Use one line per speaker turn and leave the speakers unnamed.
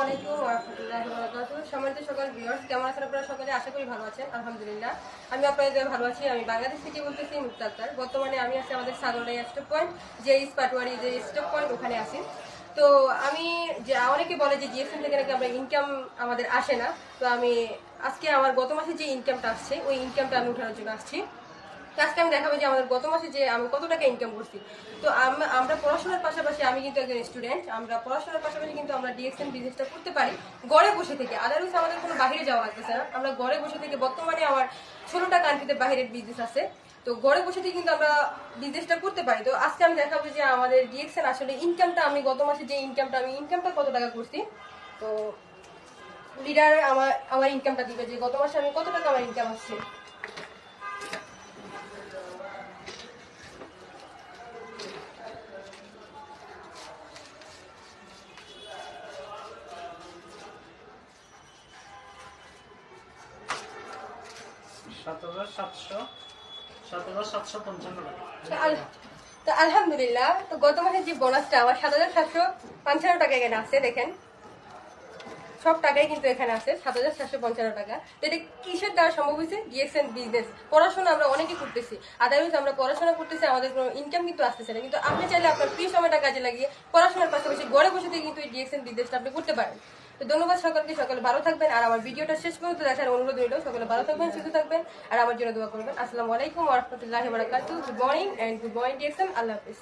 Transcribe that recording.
আলাইকুম ওয়া রাহমাতুল্লাহি ওয়া বারাকাতুহু। সম্মানিত সকল ভিউয়ার্স, কেমন আছেন আপনারা সকলে? আশা করি ভালো আছেন। আলহামদুলিল্লাহ আমি আপনাদের ভালো আছি। আমি বাংলাদেশ থেকে বলতেছি মুক্তা আক্তার। বর্তমানে আমি আছি আমাদের সাগরলাইয়া স্টপ পয়েন্ট, যে পাটোয়ারি যে স্টপ পয়েন্ট, ওখানে আছি। তো আমি যে অনেকে বলে যে জিএসএম থেকে নাকি আমরা ইনকাম আমাদের আসে না। তো আমি আজকে আমার গত মাসে যে ইনকামটা আসছে ওই ইনকামটা আমি উঠানোর জন্য আসছি। আজকে আমি দেখাবো যে আমাদের গত মাসে যে আমি কত টাকা ইনকাম করছি। তো আমরা পড়াশোনার পাশাপাশি, আমি কিন্তু একজন স্টুডেন্ট, আমরা পড়াশোনার পাশাপাশি কিন্তু আমরা ডিএক্সএন বিজনেসটা করতে পারি ঘরে বসে থেকে। আদারওয়াইজ আমাদের কোনো বাইরে যাওয়া লাগতেছে না। আমরা ঘরে বসে থেকে, বর্তমানে আমার 16টা কান্ট্রিতে বাইরের বিজনেস আছে। তো ঘরে বসে থেকে কিন্তু আমরা বিজনেসটা করতে পারি। তো আজকে আমি দেখাবো যে আমাদের ডিএক্সএন আসলে ইনকামটা, আমি গত মাসে যে ইনকামটা কত টাকা করছি। তো লিডার আমার ইনকামটা দিবে যে গত মাসে আমি কত টাকা আমার ইনকাম আসছে। তো আলহামদুলিল্লাহ, তো গত মাসে যে বোনাসটা আমার 7,755 টাকা এখানে আছে। দেখেন সব টাকাই কিন্তু এখানে আছে 7,755 টাকা। তো এটা কিসের দ্বারা সম্ভব হয়েছে? DXN business. পড়াশোনা আমরা অনেকে করতেছি, আদারওয়াইজ আমরা পড়াশোনা করতেছি, আমাদের কোনো ইনকাম কিন্তু আসতেছে না। কিন্তু আপনি চাইলে আপনার ফ্রি সময়টা কাজে লাগিয়ে পড়াশোনার পাশাপাশি ঘরে বসে থেকে কিন্তু এই ডিএক্সএন বিজনেসটা আপনি করতে পারেন। তো ধন্যবাদ সকলকে, সকলে ভালো থাকবেন। আর আমার ভিডিওটা শেষ পর্যন্ত দেখার অনুরোধ রইল। সকলে ভালো থাকবেন, সুস্থ থাকবেন, আর আমার জন্য দোয়া করবেন। আসসালামু আলাইকুম ওয়া রাহমাতুল্লাহি ওয়া বারাকাতুহু। Good morning and good morning DXN. Allah হাফেজ।